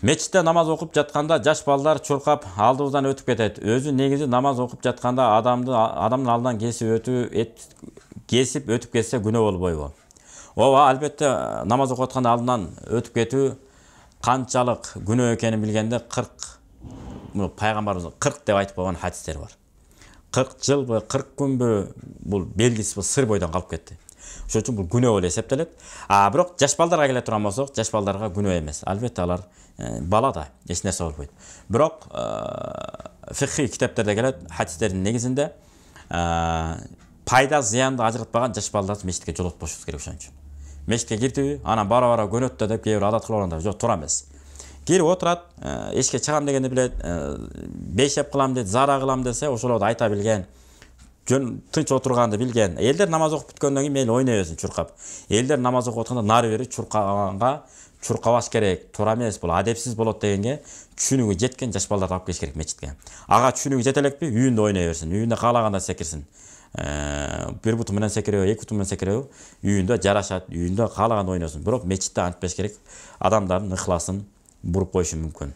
Мечитте намаз окуп жатканда жаш балдар чуркап алдыбыздан өтүп кетет. Өзү негизи намаз окуп жатканда адамдын алдынан кесип өтүп кетсе күнөө болбойбу? Ооба, албетте намаз окуп атканда алдынан өтүп кетүү канчалык күнөө экенин билгенде 40 пайгамбарыбыз 40 деп айтып койгон хадистер бар. 40 жылбы, 40 күнбү бул белгисиз сыр бойдон калып кетти. Ошон үчүн бул күнөө болуп эсептелет. Бирок жаш балдарга келе турган болсок, жаш балдарга күнөө эмес. Албетте алар бала да, эч нерсе болбойт. Бирок фикхи китептерде келет, хадистердин негизинде пайда зыянды ажыратпаган жаш балдарды мечитке жолотпошубуз керек ошон үчүн. Мечитке кирдиби, анан бара гөнөттө деп кээ бир адат кылып алганда жок, туура эмес. Кирип отурат, эшикке чыгам дегенде билет, бейшеп кылам дейт, зара кылам десе, ошолорду айта билген, тынч отурганды билген. Элдер намаз окуп бүткөндөн кийин мейли ойной берсин чуркап. Элдер намаз окуп атканда нары бери чуркаганга чуркабаш керек, туура эмес, бул адепсиз болот дегенге түшүнүгү жеткен жаш балдарды алып келиш керек мечитке. Ага түшүнүгү жете элекпи, үйүндө ойной берсин, үйүндө каалаганда секирсин. Bir буту менен секиреби, эки буту менен секиреби, үйүндө жарашат, үйүндө каалаганда ойносун. Бирок мечитте антпеш керек, адамдардын ыхласын буруп коюшу мүмкүн.